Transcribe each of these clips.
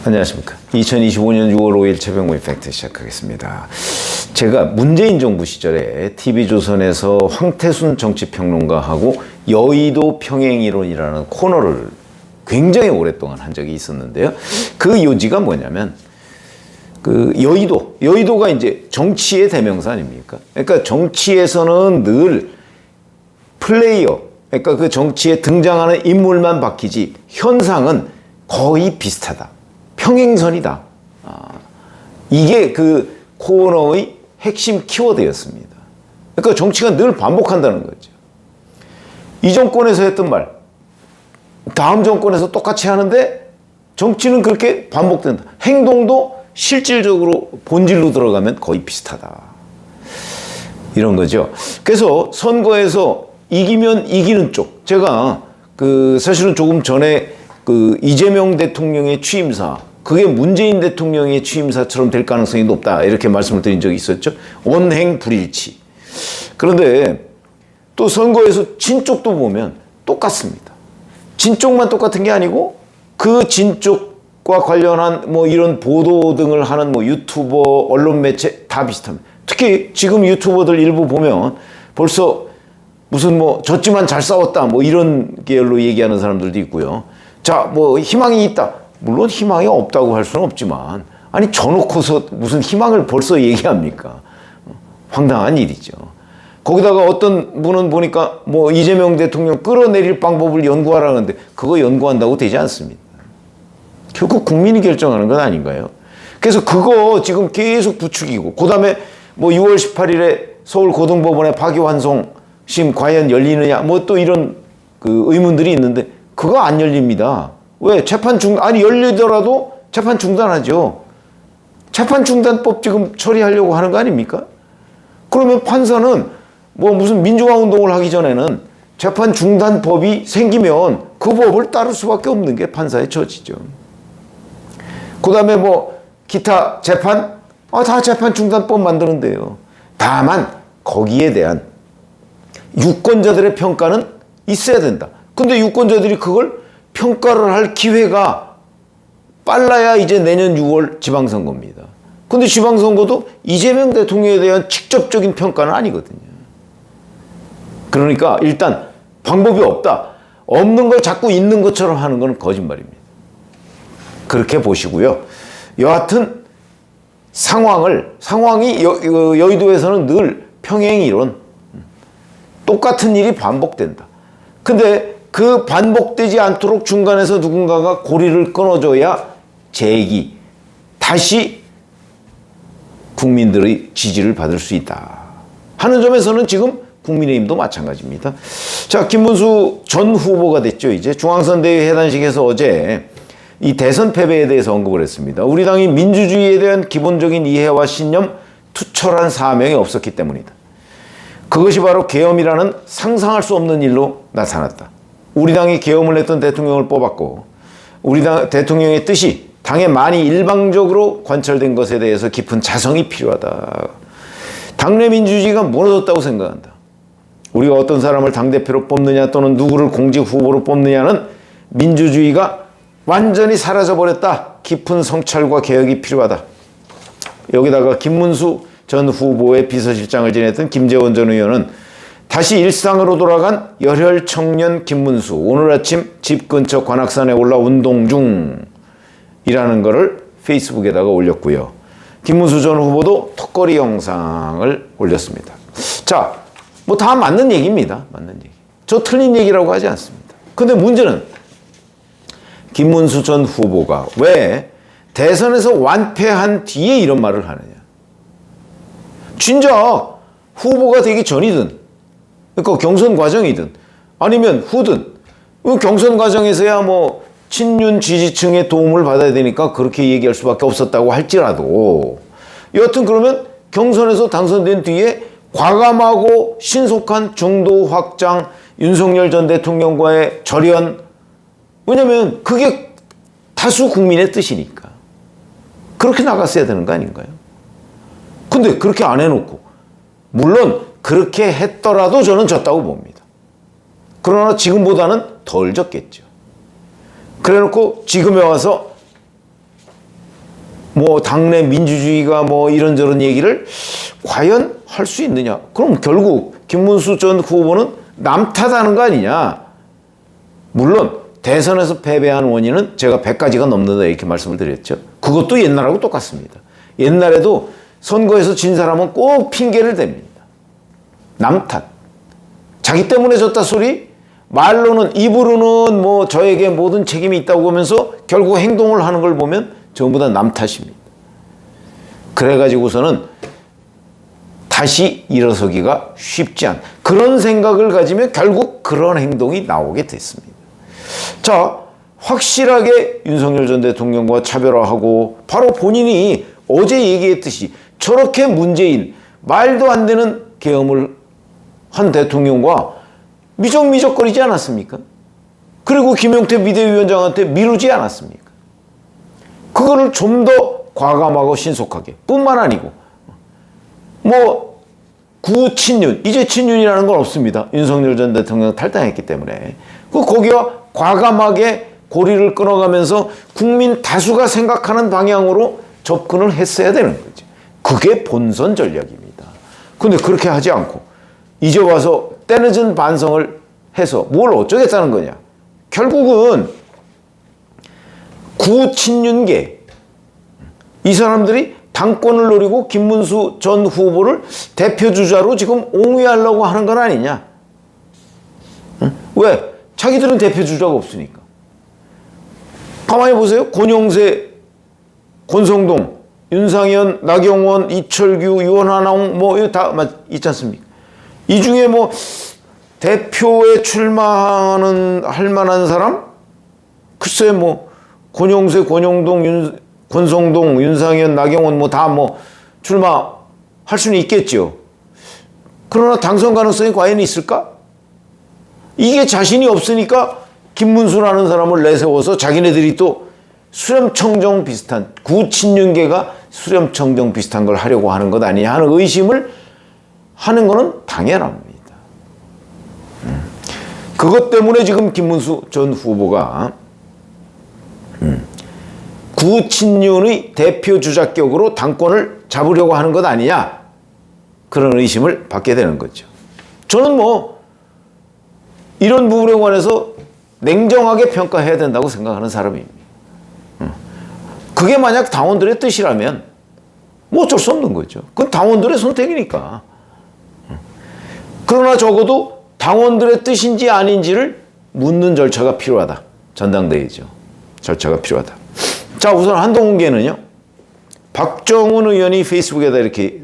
안녕하십니까. 2025년 6월 5일 최병호의 팩트 시작하겠습니다. 제가 문재인 정부 시절에 TV조선에서 황태순 정치평론가하고 여의도 평행이론이라는 코너를 굉장히 오랫동안 한 적이 있었는데요. 그 요지가 뭐냐면, 여의도가 이제 정치의 대명사 아닙니까? 그러니까 정치에서는 늘 플레이어, 그러니까 그 정치에 등장하는 인물만 바뀌지 현상은 거의 비슷하다. 평행선이다. 이게 그 코너의 핵심 키워드였습니다. 그러니까 정치가 늘 반복한다는 거죠. 이 정권에서 했던 말, 다음 정권에서 똑같이 하는데 정치는 그렇게 반복된다. 행동도 실질적으로 본질로 들어가면 거의 비슷하다. 이런 거죠. 그래서 선거에서 이기면 이기는 쪽, 제가 사실은 조금 전에 이재명 대통령의 취임사, 그게 문재인 대통령의 취임사처럼 될 가능성이 높다, 이렇게 말씀을 드린 적이 있었죠. 언행 불일치. 그런데 또 선거에서 진 쪽도 보면 똑같습니다. 진 쪽만 똑같은 게 아니고 그 진 쪽과 관련한 뭐 이런 보도 등을 하는 뭐 유튜버, 언론 매체 다 비슷합니다. 특히 지금 유튜버들 일부 보면 벌써 무슨 뭐 졌지만 잘 싸웠다 뭐 이런 계열로 얘기하는 사람들도 있고요. 자, 뭐 희망이 있다. 물론 희망이 없다고 할 수는 없지만, 아니 져놓고서 무슨 희망을 벌써 얘기합니까? 황당한 일이죠. 거기다가 어떤 분은 보니까 뭐 이재명 대통령 끌어내릴 방법을 연구하라는데 그거 연구한다고 되지 않습니다. 결국 국민이 결정하는 건 아닌가요? 그래서 그거 지금 계속 부추기고, 그 다음에 뭐 6월 18일에 서울고등법원의 파기환송심 과연 열리느냐, 뭐 또 이런 의문들이 있는데 그거 안 열립니다. 왜? 아니 열리더라도 재판 중단하죠. 재판 중단법 지금 처리하려고 하는 거 아닙니까? 그러면 판사는 뭐 무슨 민주화 운동을 하기 전에는 재판 중단법이 생기면 그 법을 따를 수밖에 없는 게 판사의 처지죠. 그 다음에 뭐 기타 재판? 다 재판 중단법 만드는데요. 다만 거기에 대한 유권자들의 평가는 있어야 된다. 근데 유권자들이 그걸 평가를 할 기회가 빨라야 이제 내년 6월 지방선거입니다. 근데 지방선거도 이재명 대통령에 대한 직접적인 평가는 아니거든요. 그러니까 일단 방법이 없다. 없는 걸 자꾸 있는 것처럼 하는 건 거짓말입니다. 그렇게 보시고요. 여하튼 상황이 여의도에서는 늘 평행이론, 똑같은 일이 반복된다. 근데 그 반복되지 않도록 중간에서 누군가가 고리를 끊어줘야 다시 국민들의 지지를 받을 수 있다 하는 점에서는 지금 국민의힘도 마찬가지입니다. 자, 김문수 전 후보가 됐죠. 이제 중앙선대위 해단식에서 어제 이 대선 패배에 대해서 언급을 했습니다. 우리 당이 민주주의에 대한 기본적인 이해와 신념, 투철한 사명이 없었기 때문이다. 그것이 바로 계엄이라는 상상할 수 없는 일로 나타났다. 우리 당이 계엄을 했던 대통령을 뽑았고, 우리 당 대통령의 뜻이 당에 많이 일방적으로 관철된 것에 대해서 깊은 자성이 필요하다. 당내 민주주의가 무너졌다고 생각한다. 우리가 어떤 사람을 당대표로 뽑느냐 또는 누구를 공직 후보로 뽑느냐는 민주주의가 완전히 사라져버렸다. 깊은 성찰과 개혁이 필요하다. 여기다가 김문수 전 후보의 비서실장을 지냈던 김재원 전 의원은 다시 일상으로 돌아간 열혈 청년 김문수, 오늘 아침 집 근처 관악산에 올라 운동 중이라는 거를 페이스북에다가 올렸고요. 김문수 전 후보도 턱걸이 영상을 올렸습니다. 자, 뭐 다 맞는 얘기입니다. 맞는 얘기. 저 틀린 얘기라고 하지 않습니다. 근데 문제는 김문수 전 후보가 왜 대선에서 완패한 뒤에 이런 말을 하느냐. 진짜 후보가 되기 전이든, 그러니까 경선 과정이든 아니면 후든, 경선 과정에서야 뭐 친윤 지지층의 도움을 받아야 되니까 그렇게 얘기할 수밖에 없었다고 할지라도, 여하튼 그러면 경선에서 당선된 뒤에 과감하고 신속한 중도 확장, 윤석열 전 대통령과의 절연, 왜냐면 그게 다수 국민의 뜻이니까 그렇게 나갔어야 되는 거 아닌가요? 근데 그렇게 안 해놓고, 물론 그렇게 했더라도 저는 졌다고 봅니다. 그러나 지금보다는 덜 졌겠죠. 그래 놓고 지금에 와서 뭐 당내 민주주의가 뭐 이런저런 얘기를 과연 할 수 있느냐? 그럼 결국 김문수 전 후보는 남 탓하는 거 아니냐? 물론 대선에서 패배한 원인은 제가 100가지가 넘는다 이렇게 말씀을 드렸죠. 그것도 옛날하고 똑같습니다. 옛날에도 선거에서 진 사람은 꼭 핑계를 댑니다. 남 탓. 자기 때문에 졌다 소리? 말로는, 입으로는 뭐 저에게 모든 책임이 있다고 하면서 결국 행동을 하는 걸 보면 전부 다 남 탓입니다. 그래가지고서는 다시 일어서기가 쉽지 않은 그런 생각을 가지면 결국 그런 행동이 나오게 됐습니다. 자, 확실하게 윤석열 전 대통령과 차별화하고 바로 본인이 어제 얘기했듯이 저렇게 문재인 말도 안 되는 계엄을 한 대통령과 미적미적거리지 않았습니까? 그리고 김용태 비대위원장한테 미루지 않았습니까? 그거를 좀 더 과감하고 신속하게 뿐만 아니고 뭐 구친윤, 이제 친윤이라는 건 없습니다. 윤석열 전 대통령 탈당했기 때문에 거기와 과감하게 고리를 끊어가면서 국민 다수가 생각하는 방향으로 접근을 했어야 되는 거죠. 그게 본선 전략입니다. 근데 그렇게 하지 않고 이제 와서 때늦은 반성을 해서 뭘 어쩌겠다는 거냐. 결국은 구친윤계, 이 사람들이 당권을 노리고 김문수 전 후보를 대표주자로 지금 옹위하려고 하는 건 아니냐. 응? 왜? 자기들은 대표주자가 없으니까. 가만히 보세요. 권영세, 권성동, 윤상현, 나경원, 이철규, 유원한홍 뭐 이거 다 있지 않습니까? 이 중에 뭐 대표에 출마하는 할 만한 사람? 글쎄 뭐 권영세, 권영동, 권성동, 윤상현, 나경원 뭐 다 뭐 출마할 수는 있겠죠. 그러나 당선 가능성이 과연 있을까? 이게 자신이 없으니까 김문수라는 사람을 내세워서 자기네들이 또 수렴청정 비슷한 구친윤계가 수렴청정 비슷한 걸 하려고 하는 것 아니냐 하는 의심을 하는 거는 당연합니다. 그것 때문에 지금 김문수 전 후보가 구친윤의 대표 주자격으로 당권을 잡으려고 하는 것 아니냐 그런 의심을 받게 되는 거죠. 저는 뭐 이런 부분에 관해서 냉정하게 평가해야 된다고 생각하는 사람입니다. 그게 만약 당원들의 뜻이라면 뭐 어쩔 수 없는 거죠. 그건 당원들의 선택이니까. 그러나 적어도 당원들의 뜻인지 아닌지를 묻는 절차가 필요하다. 전당대회죠. 절차가 필요하다. 자, 우선 한동훈계는요. 박정훈 의원이 페이스북에다 이렇게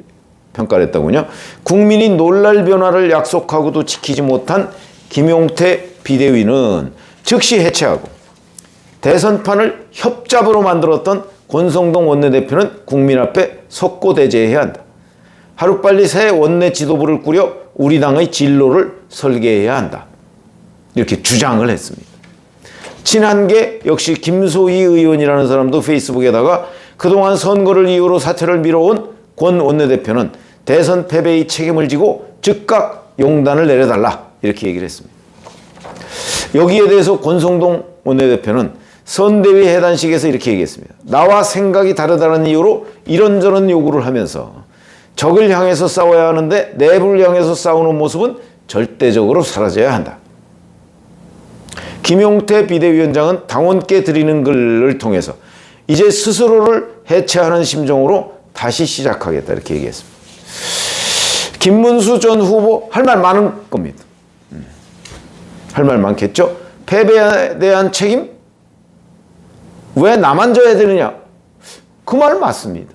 평가를 했다군요. 국민이 놀랄 변화를 약속하고도 지키지 못한 김용태 비대위는 즉시 해체하고 대선판을 협잡으로 만들었던 권성동 원내대표는 국민 앞에 석고대죄해야 한다. 하루빨리 새 원내 지도부를 꾸려 우리 당의 진로를 설계해야 한다. 이렇게 주장을 했습니다. 친한계 역시 김소희 의원이라는 사람도 페이스북에다가 그동안 선거를 이유로 사퇴를 미뤄온 권 원내대표는 대선 패배의 책임을 지고 즉각 용단을 내려달라 이렇게 얘기를 했습니다. 여기에 대해서 권성동 원내대표는 선대위 해단식에서 이렇게 얘기했습니다. 나와 생각이 다르다는 이유로 이런저런 요구를 하면서 적을 향해서 싸워야 하는데 내부를 향해서 싸우는 모습은 절대적으로 사라져야 한다. 김용태 비대위원장은 당원께 드리는 글을 통해서 이제 스스로를 해체하는 심정으로 다시 시작하겠다 이렇게 얘기했습니다. 김문수 전 후보 할 말 많은 겁니다. 할 말 많겠죠? 패배에 대한 책임? 왜 나만 져야 되느냐? 그 말 맞습니다.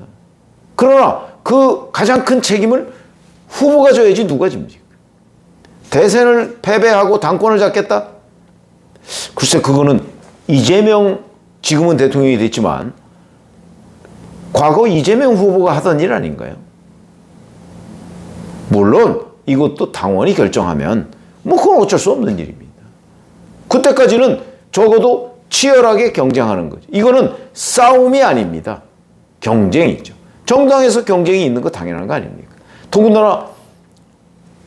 그러나 그 가장 큰 책임을 후보가 져야지 누가 집니까? 대선을 패배하고 당권을 잡겠다? 글쎄 그거는 이재명 지금은 대통령이 됐지만 과거 이재명 후보가 하던 일 아닌가요? 물론 이것도 당원이 결정하면 뭐 그건 어쩔 수 없는 일입니다. 그때까지는 적어도 치열하게 경쟁하는 거죠. 이거는 싸움이 아닙니다. 경쟁이죠. 정당에서 경쟁이 있는 거 당연한 거 아닙니까? 더군다나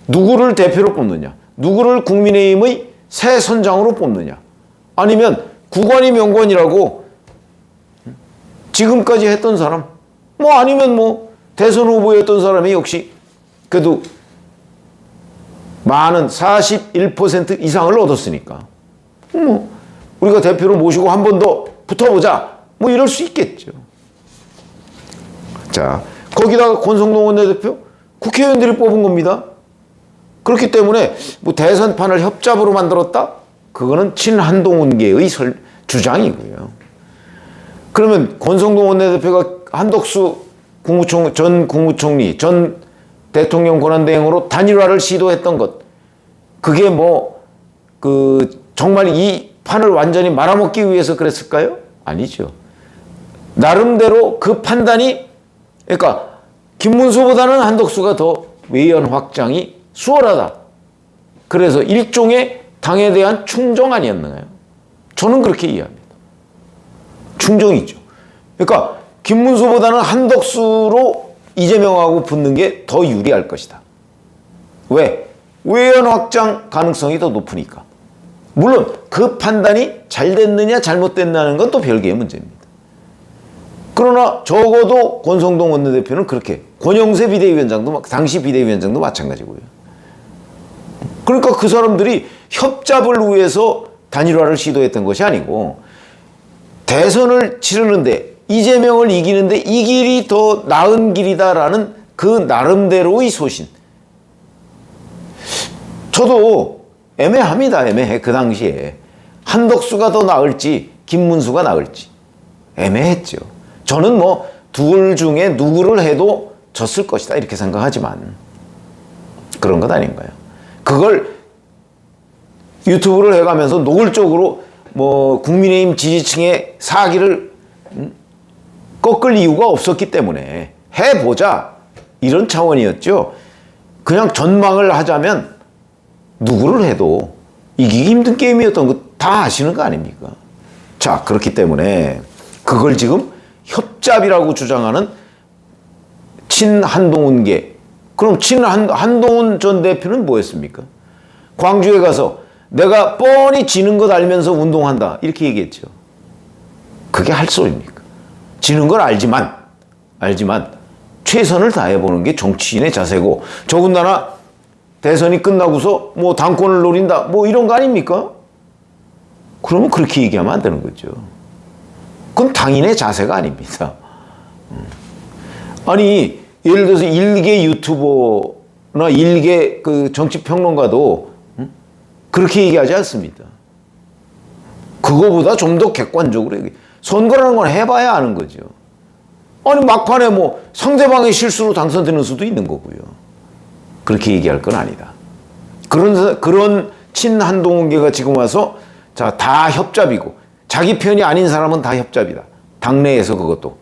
누구를 대표로 뽑느냐, 누구를 국민의힘의 새 선장으로 뽑느냐, 아니면 구관이 명관이라고 지금까지 했던 사람, 뭐 아니면 뭐 대선 후보였던 사람이 역시 그래도 많은 41% 이상을 얻었으니까 뭐 우리가 대표로 모시고 한 번 더 붙어보자, 뭐 이럴 수 있겠죠. 자, 거기다가 권성동 원내대표 국회의원들이 뽑은 겁니다. 그렇기 때문에 뭐 대선판을 협잡으로 만들었다? 그거는 친한동훈계의 주장이고요. 그러면 권성동 원내대표가 한덕수 전 국무총리, 전 대통령 권한대행으로 단일화를 시도했던 것, 그게 뭐 정말 이 판을 완전히 말아먹기 위해서 그랬을까요? 아니죠. 나름대로 그 판단이, 그러니까 김문수보다는 한덕수가 더 외연 확장이 수월하다. 그래서 일종의 당에 대한 충정 아니었나요? 저는 그렇게 이해합니다. 충정이죠. 그러니까 김문수보다는 한덕수로 이재명하고 붙는 게 더 유리할 것이다. 왜? 외연 확장 가능성이 더 높으니까. 물론 그 판단이 잘 됐느냐 잘못됐느냐는 건 또 별개의 문제입니다. 그러나 적어도 권성동 원내대표는 그렇게, 권영세 비대위원장도, 당시 비대위원장도 마찬가지고요. 그러니까 그 사람들이 협잡을 위해서 단일화를 시도했던 것이 아니고 대선을 치르는데, 이재명을 이기는데 이 길이 더 나은 길이다라는 그 나름대로의 소신. 저도 애매합니다. 애매해. 그 당시에 한덕수가 더 나을지 김문수가 나을지 애매했죠. 저는 뭐 둘 중에 누구를 해도 졌을 것이다 이렇게 생각하지만 그런 것 아닌가요? 그걸 유튜브를 해가면서 노골적으로 뭐 국민의힘 지지층의 사기를 꺾을 이유가 없었기 때문에 해보자 이런 차원이었죠. 그냥 전망을 하자면 누구를 해도 이기기 힘든 게임이었던 거 다 아시는 거 아닙니까? 자, 그렇기 때문에 그걸 지금 협잡이라고 주장하는 친한동훈계. 그럼 한동훈 전 대표는 뭐 했습니까? 광주에 가서 내가 뻔히 지는 것 알면서 운동한다 이렇게 얘기했죠. 그게 할 소리입니까? 지는 걸 알지만 최선을 다해보는 게 정치인의 자세고, 더군다나 대선이 끝나고서 뭐 당권을 노린다 뭐 이런 거 아닙니까? 그러면 그렇게 얘기하면 안 되는 거죠. 그건 당인의 자세가 아닙니다. 아니 예를 들어서 일개 유튜버나 일개 그 정치평론가도 그렇게 얘기하지 않습니다. 그거보다 좀 더 객관적으로 얘기해. 선거라는 건 해봐야 아는 거죠. 아니 막판에 뭐 상대방의 실수로 당선되는 수도 있는 거고요. 그렇게 얘기할 건 아니다. 그런 친한동훈계가 지금 와서 자, 다 협잡이고 자기 편이 아닌 사람은 다 협잡이다. 당내에서 그것도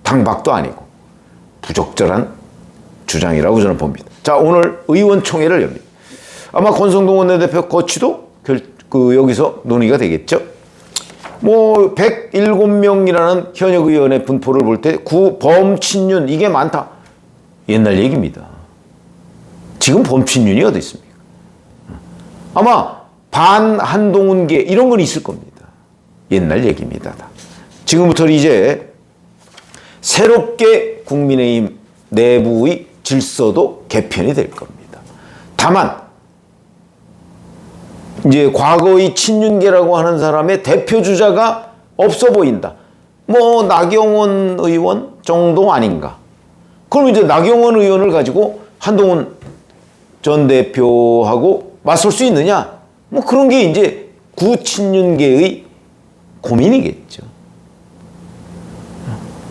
당박도 아니고 부적절한 주장이라고 저는 봅니다. 자, 오늘 의원총회를 엽니다. 아마 권성동 원내대표 거취도 여기서 논의가 되겠죠. 뭐 107명이라는 현역 의원의 분포를 볼 때 범친윤 이게 많다. 옛날 얘기입니다. 지금 범친윤이 어디 있습니까? 아마 반한동훈계 이런 건 있을 겁니다. 옛날 얘기입니다. 지금부터 이제 새롭게 국민의힘 내부의 질서도 개편이 될 겁니다. 다만 이제 과거의 친윤계라고 하는 사람의 대표 주자가 없어 보인다. 뭐 나경원 의원 정도 아닌가. 그럼 이제 나경원 의원을 가지고 한동훈 전 대표하고 맞설 수 있느냐? 뭐 그런 게 이제 구친윤계의 고민이겠죠.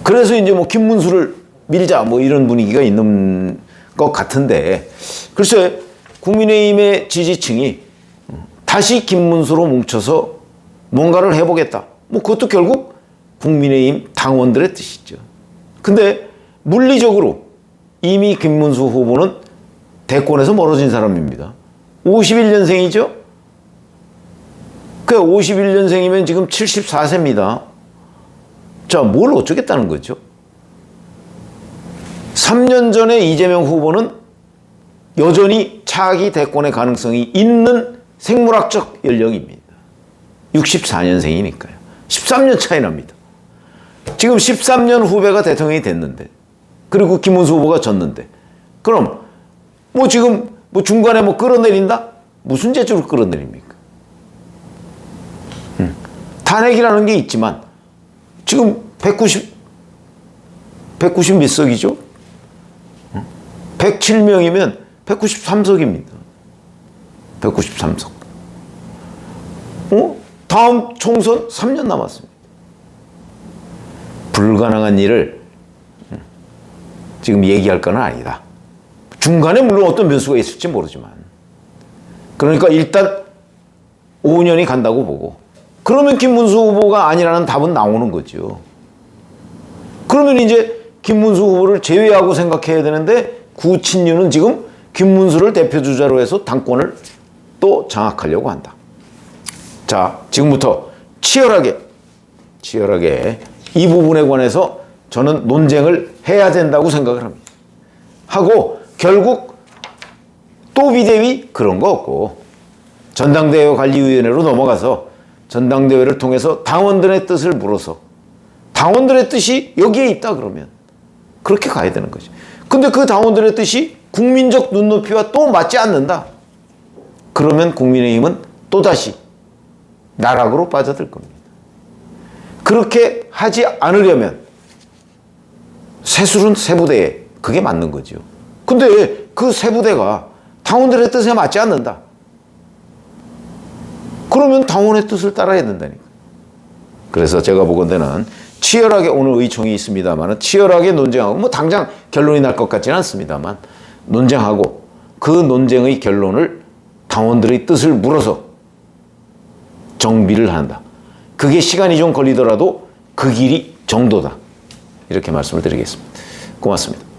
그래서 이제 뭐 김문수를 밀자 뭐 이런 분위기가 있는 것 같은데, 글쎄 국민의힘의 지지층이 다시 김문수로 뭉쳐서 뭔가를 해보겠다. 뭐 그것도 결국 국민의힘 당원들의 뜻이죠. 근데 물리적으로 이미 김문수 후보는 대권에서 멀어진 사람입니다. 51년생이죠? 그 51년생이면 지금 74세입니다. 자, 뭘 어쩌겠다는 거죠? 3년 전에 이재명 후보는 여전히 차기 대권의 가능성이 있는 생물학적 연령입니다. 64년생이니까요. 13년 차이 납니다. 지금 13년 후배가 대통령이 됐는데, 그리고 김문수 후보가 졌는데, 그럼 뭐 지금 뭐 중간에 뭐 끌어내린다? 무슨 재주로 끌어내립니까? 탄핵이라는 게 있지만 지금 190 몇 석이죠? 107명이면 193석입니다. 193석. 다음 총선 3년 남았습니다. 불가능한 일을 지금 얘기할 건 아니다. 중간에 물론 어떤 변수가 있을지 모르지만. 그러니까 일단 5년이 간다고 보고, 그러면 김문수 후보가 아니라는 답은 나오는 거죠. 그러면 이제 김문수 후보를 제외하고 생각해야 되는데, 구친유는 지금 김문수를 대표주자로 해서 당권을 또 장악하려고 한다. 자, 지금부터 치열하게 이 부분에 관해서 저는 논쟁을 해야 된다고 생각을 합니다. 하고 결국 또 비대위 그런 거 없고 전당대회 관리위원회로 넘어가서 전당대회를 통해서 당원들의 뜻을 물어서 당원들의 뜻이 여기에 있다 그러면 그렇게 가야 되는 거죠. 근데 그 당원들의 뜻이 국민적 눈높이와 또 맞지 않는다. 그러면 국민의힘은 또다시 나락으로 빠져들 겁니다. 그렇게 하지 않으려면 새술은 새부대에 그게 맞는 거죠. 근데 그 새부대가 당원들의 뜻에 맞지 않는다. 그러면 당원의 뜻을 따라야 된다니까. 그래서 제가 보건대는 치열하게 오늘 의총이 있습니다만 치열하게 논쟁하고 뭐 당장 결론이 날 것 같지는 않습니다만 논쟁하고 그 논쟁의 결론을 당원들의 뜻을 물어서 정비를 한다. 그게 시간이 좀 걸리더라도 그 길이 정도다. 이렇게 말씀을 드리겠습니다. 고맙습니다.